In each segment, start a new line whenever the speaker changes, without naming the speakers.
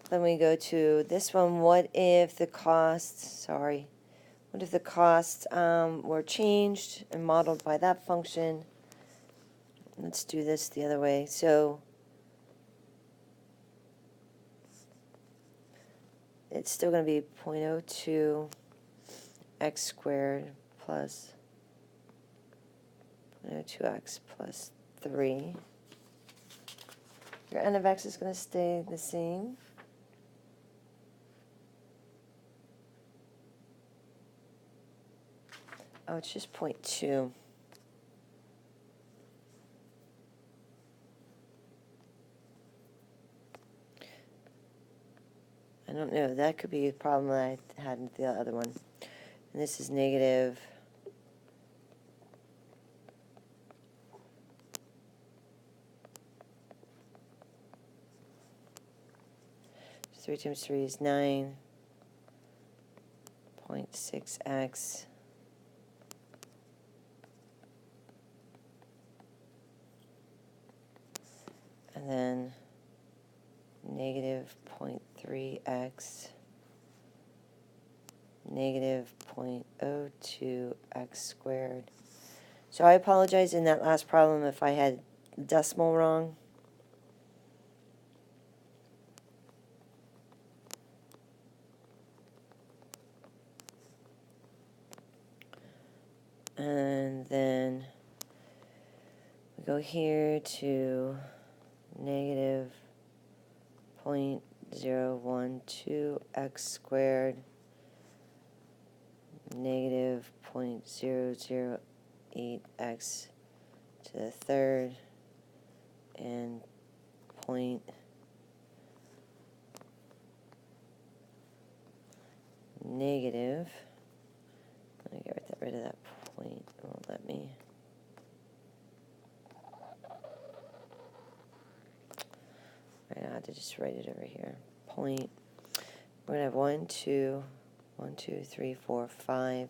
Then we go to this one. What if the costs, what if the costs were changed and modeled by that function? Let's do this the other way. So it's still going to be 0.02 x squared plus 0.02x plus 3. Your n of x is going to stay the same. Oh, it's just 0.2. I don't know. That could be a problem that I had with the other one. And this is negative 3 times 3 is 9.6x. And then negative 0.3x, negative 0.02x squared. So I apologize in that last problem if I had decimal wrong. And then we go here to negative 0.012x squared, negative 0.008x to the third, and negative, let me get rid of that point, it won't let me. Right, I have to just write it over here. Point, we're going to have 1, 2, 3, 4, 5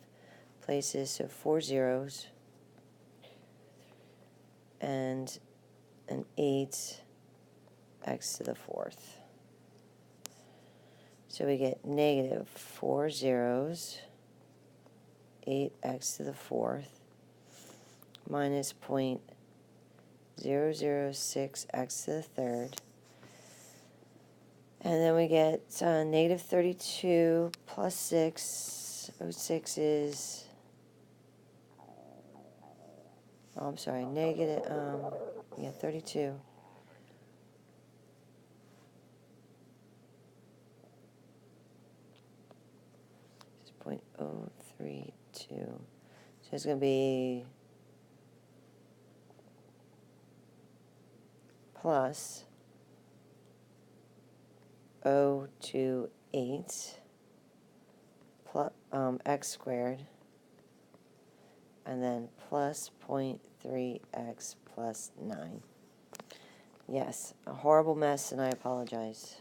places, so 4 zeros, and an 8 x to the fourth. So we get negative 4 zeros, 8x to the fourth, minus 0.006x to the third. And then we get negative 32 plus 6. 06 is, oh, I'm sorry, negative, 32. It's 0.032. So it's going to be plus 028 plus, x squared, and then plus 0.3x plus 9. Yes, a horrible mess, and I apologize.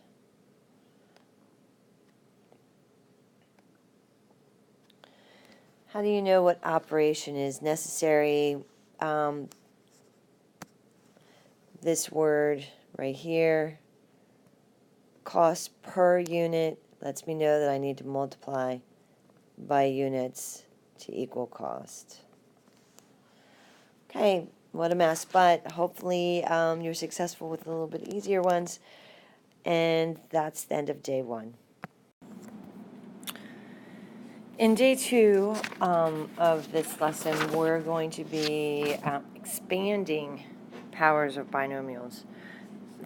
How do you know what operation is necessary? This word right here, cost per unit, lets me know that I need to multiply by units to equal cost. Okay, what a mess, but hopefully you're successful with a little bit easier ones, and that's the end of day 1. In day 2 of this lesson, we're going to be expanding powers of binomials.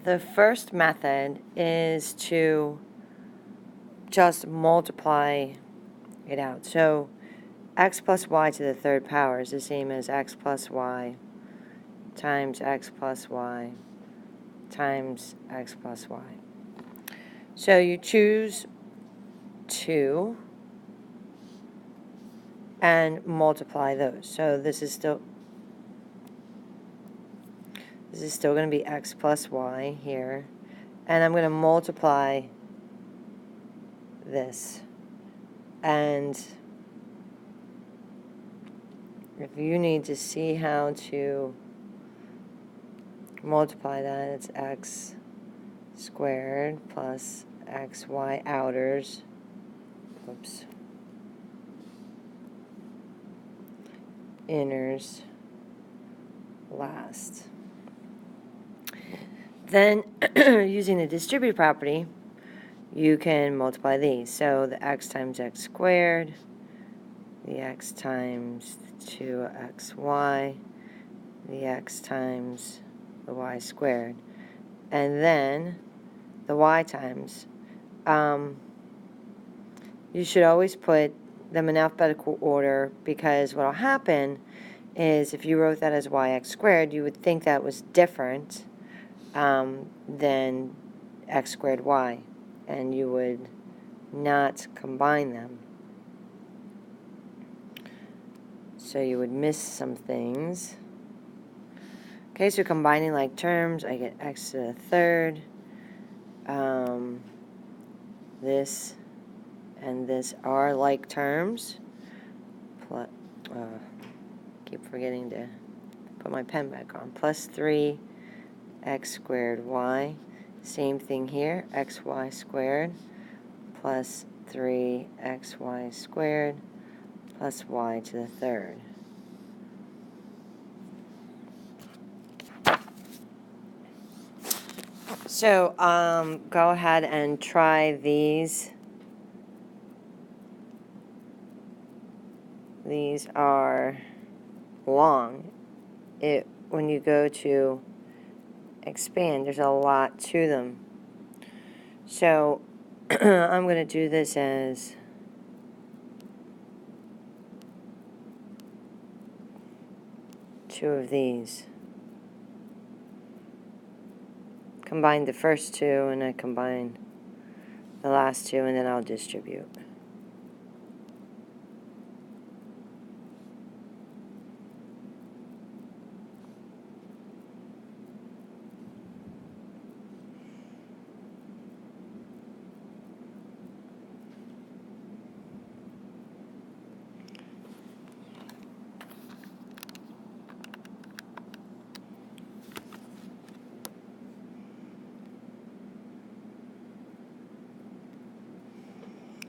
The first method is to just multiply it out. So x plus y to the third power is the same as x plus y times x plus y times x plus y. So you choose 2 and multiply those. So this is still going to be x plus y here, and I'm going to multiply this. And if you need to see how to multiply that, it's x squared plus x, y outers, oops, inners last. Then, using the distributive property, you can multiply these. So the x times x squared, the x times 2xy, the x times the y squared, and then the y times. You should always put them in alphabetical order, because what will happen is if you wrote that as yx squared, you would think that was different than x squared y, and you would not combine them. So you would miss some things. Okay, so combining like terms, I get x to the third. This and this are like terms. Keep forgetting to put my pen back on. Plus 3 x squared y. Same thing here, xy squared plus 3 xy squared plus y to the third. So go ahead and try these. These are long. When you go to expand, there's a lot to them. So I'm going to do this as two of these. Combine the first two, and I combine the last two, and then I'll distribute.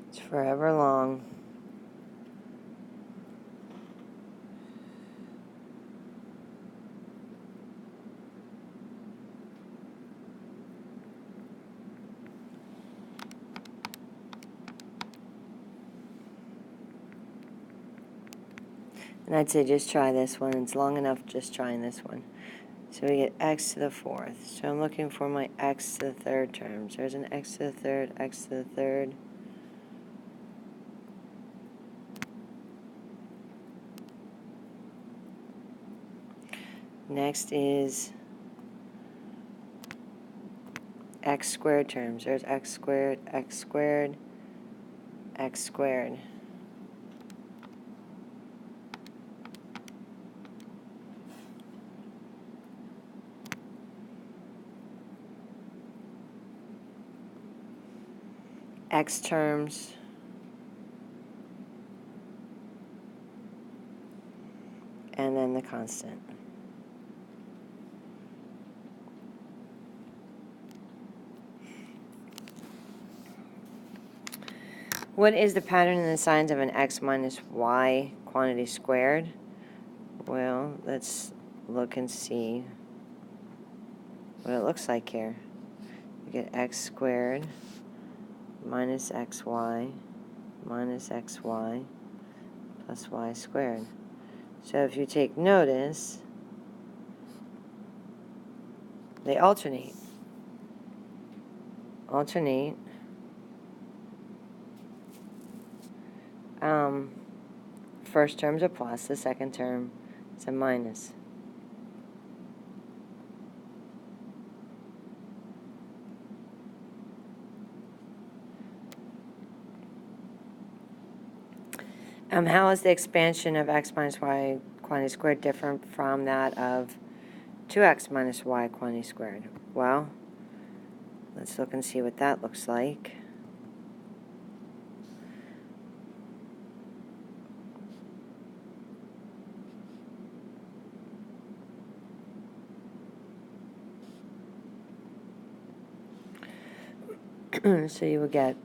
It's forever long. And I'd say just try this one. It's long enough just trying this one. So we get x to the fourth. So I'm looking for my x to the third terms. There's an x to the third, x to the third. Next is x squared terms. There's x squared, x squared, x squared. X terms. And then the constant. What is the pattern in the signs of an x minus y quantity squared? Well, let's look and see what it looks like here. You get x squared minus xy minus xy plus y squared. So if you take notice, they alternate. First term's a plus, the second term is a minus. How is the expansion of x minus y quantity squared different from that of 2x minus y quantity squared? Well, let's look and see what that looks like. So you will get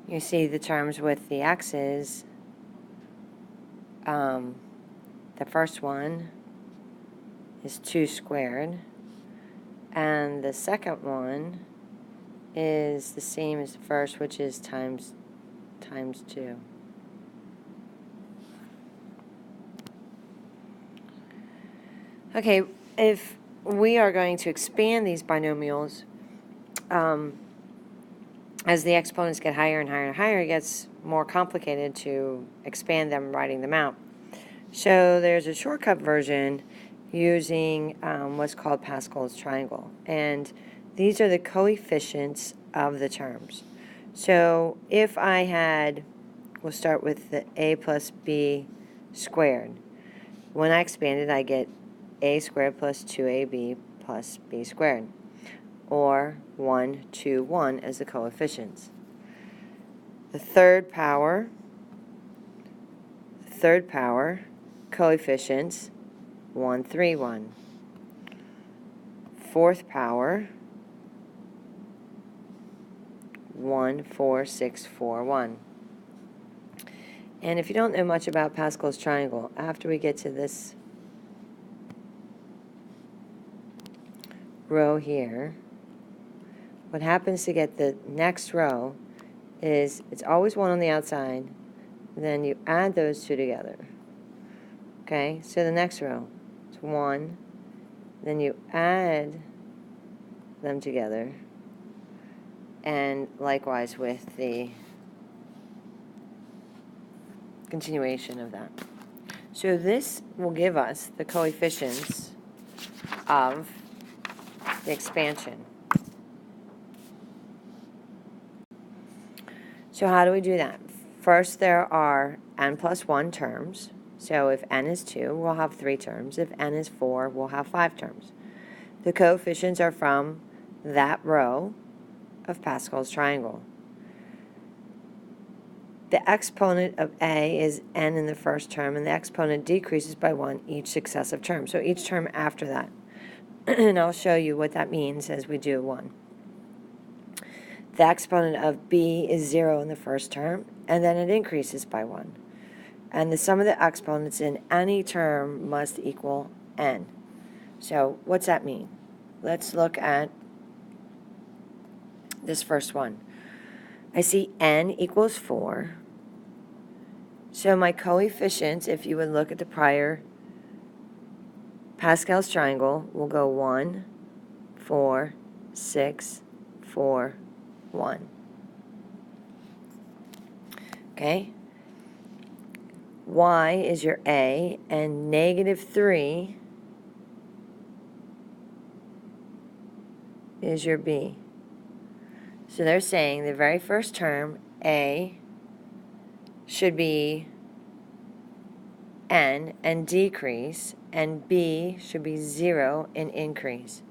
you see the terms with the x's. The first one is 2 squared, and the second one is the same as the first, which is times 2. Okay, if we are going to expand these binomials, as the exponents get higher and higher and higher, it gets more complicated to expand them, writing them out. So there's a shortcut version using what's called Pascal's triangle. And these are the coefficients of the terms. So if I had, we'll start with the a plus b squared. When I expand it, I get a squared plus 2ab plus b squared, or 1, 2, 1 as the coefficients. The third power coefficients, 1, 3, 1. Fourth power, 1, 4, 6, 4, 1. And if you don't know much about Pascal's triangle, after we get to this row here, what happens to get the next row is it's always 1 on the outside, then you add those two together. Okay, so the next row is 1, then you add them together, and likewise with the continuation of that. So this will give us the coefficients of the expansion. So how do we do that? First, there are n plus 1 terms. So if n is 2, we'll have 3 terms. If n is 4, we'll have 5 terms. The coefficients are from that row of Pascal's triangle. The exponent of a is n in the first term, and the exponent decreases by 1 each successive term. So each term after that. And I'll show you what that means as we do 1. The exponent of b is 0 in the first term, and then it increases by 1. And the sum of the exponents in any term must equal n. So what's that mean? Let's look at this first one. I see n equals 4. So my coefficients, if you would look at the prior Pascal's triangle, will go 1, 4, 6, 4, 1. Okay? Y is your A, and -3 is your B. So they're saying the very first term, A, should be n and decrease, and B should be 0 and increase.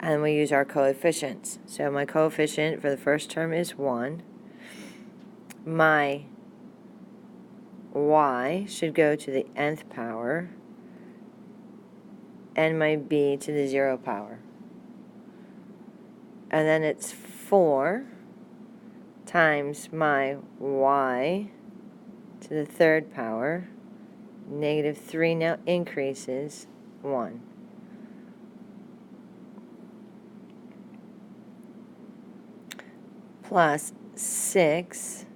And we use our coefficients. So my coefficient for the first term is 1. My y should go to the nth power, and my b to the 0 power. And then it's 4 times my y to the third power. -3 now increases 1. Plus 6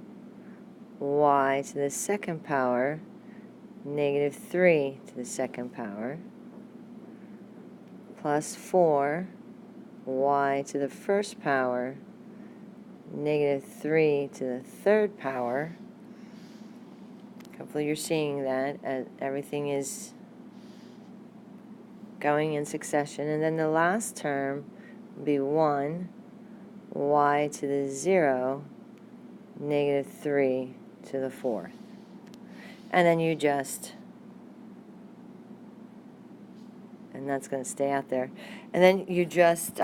y to the second power, -3 to the second power, plus 4 y to the first power, -3 to the third power. Hopefully you're seeing that everything is going in succession. And then the last term will be 1 y to the 0, -3 to the fourth. And then you just, and that's going to stay out there. And then you just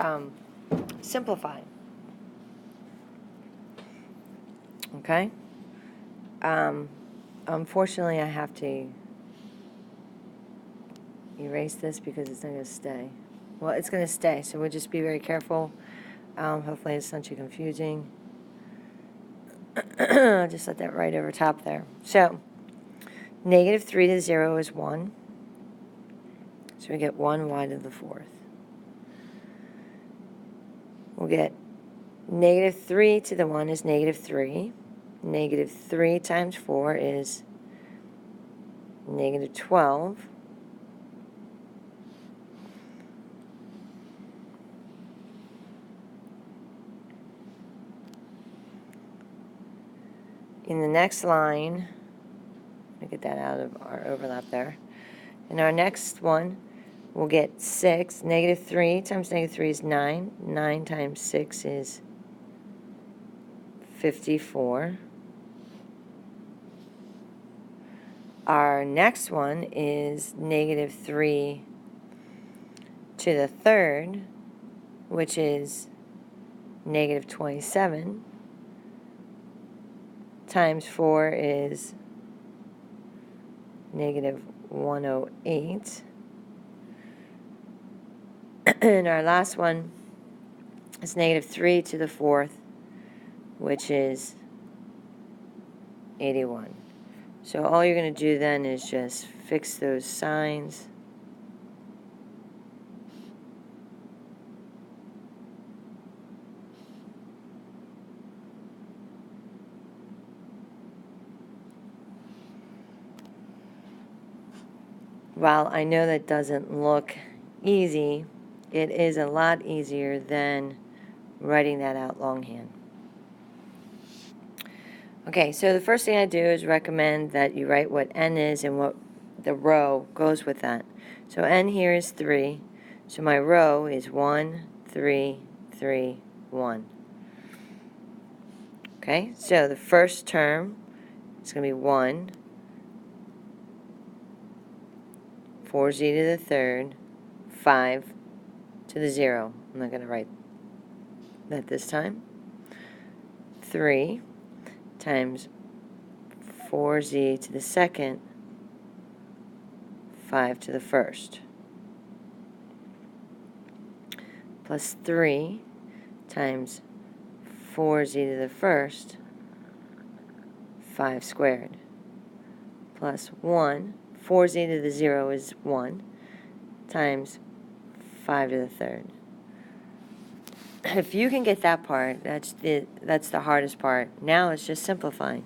simplify. Okay? Unfortunately, I have to erase this because it's not going to stay. Well, it's going to stay, so we'll just be very careful. Hopefully it's not too confusing. Just let that right over top there. So, negative 3 to 0 is 1. So we get 1y to the 4th. We'll get negative 3 to the 1 is negative 3. Negative 3 times 4 is negative 12. In the next line, let me get that out of our overlap there. In our next one, we'll get 6. Negative 3 times negative 3 is 9. 9 times 6 is 54. Our next one is negative 3 to the 3rd, which is negative 27. Times 4 is negative 108. And our last one is negative 3 to the 4th, which is 81. So all you're going to do then is just fix those signs. While I know that doesn't look easy, it is a lot easier than writing that out longhand. Okay, so the first thing I do is recommend that you write what n is and what the row goes with that. So n here is 3, so my row is 1, 3, 3, 1. Okay, so the first term is going to be 1, 4z to the 3rd, 5 to the 0. I'm not going to write that this time. 3 times 4z to the 2nd, 5 to the 1st. Plus 3 times 4z to the 1st, 5 squared. Plus 1, 4z to the 0 is 1, times 5 to the 3rd. If you can get that part, that's the hardest part. Now it's just simplifying.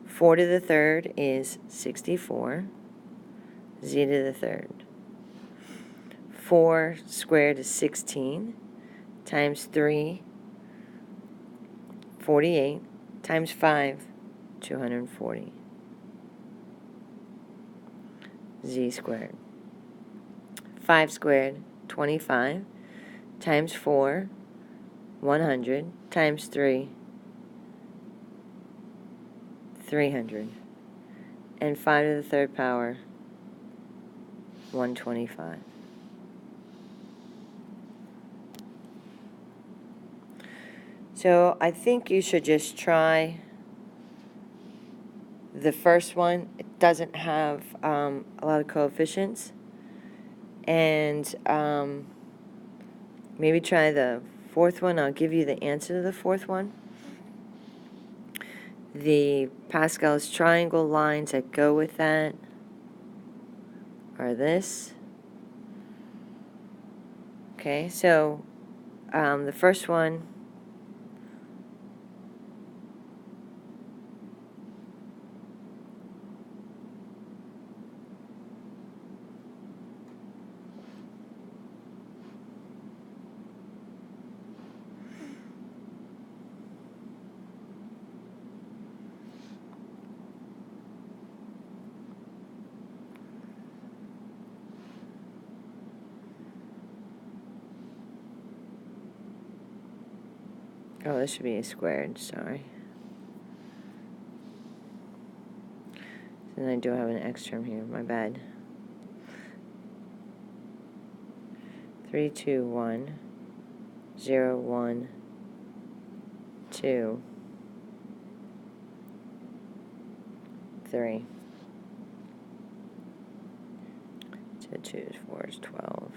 4 to the 3rd is 64, z to the 3rd. 4 squared is 16, times 3, 48, times 5, 240. Z squared. 5 squared, 25, times 4, 100, times 3, 300. And 5 to the 3rd power, 125. So I think you should just try the first one. It doesn't have a lot of coefficients. And maybe try the fourth one. I'll give you the answer to the fourth one. The Pascal's triangle lines that go with that are this. Okay, so the first one, oh, this should be a squared, sorry. Then I do have an X term here, my bad. 3, 2, 1, 0, 1, 2, 3. To to choose 4 is 12.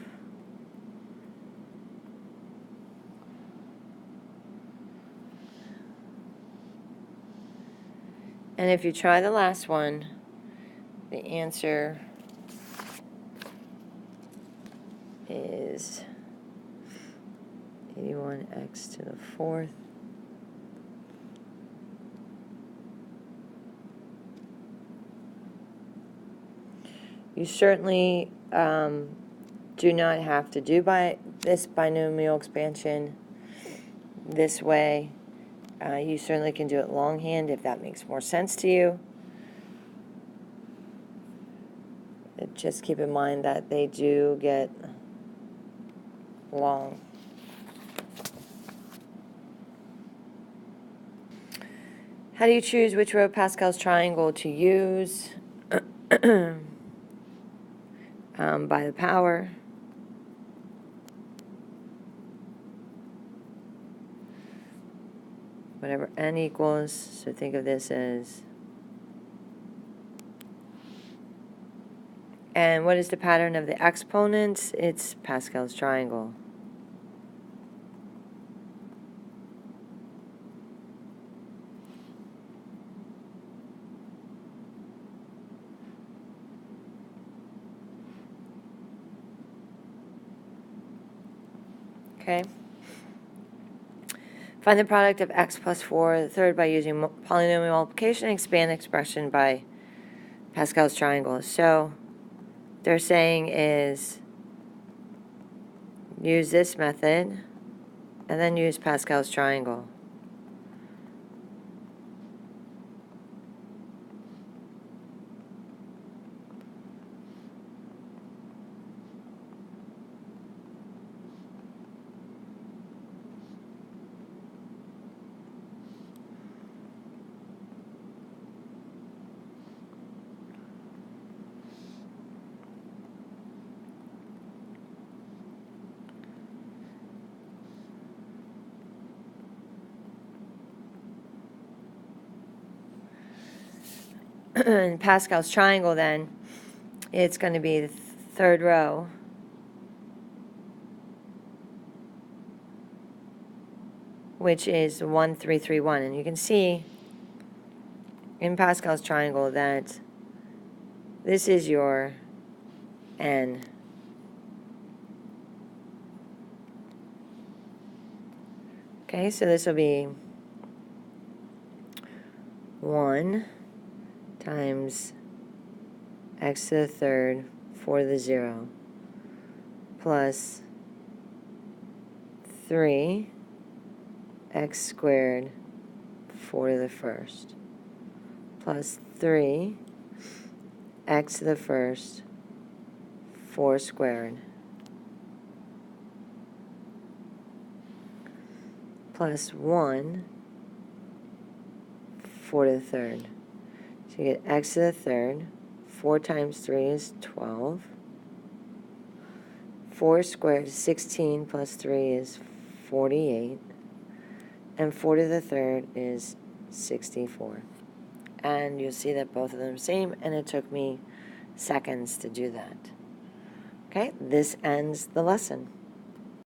And if you try the last one, the answer is 81x to the 4th. You certainly do not have to do this binomial expansion this way. You certainly can do it longhand if that makes more sense to you. Just keep in mind that they do get long. How do you choose which row of Pascal's triangle to use? By the power. Whatever n equals, so think of this as. And what is the pattern of the exponents? It's Pascal's triangle. Okay. Find the product of x plus 4, the third, by using polynomial multiplication, and expand the expression by Pascal's triangle. So they're saying is use this method and then use Pascal's triangle. In Pascal's triangle, then, it's going to be the third row. Which is 1, 3, 3, 1. And you can see in Pascal's triangle that this is your n. Okay, so this will be 1 times x to the third, 4 to the 0, plus 3 x squared, 4 to the first, plus 3 x to the first, 4 squared, plus 1, 4 to the third. So you get x to the third. 4 times 3 is 12. 4 squared is 16, plus 3 is 48. And 4 to the third is 64. And you'll see that both of them are the same, and it took me seconds to do that. Okay, this ends the lesson.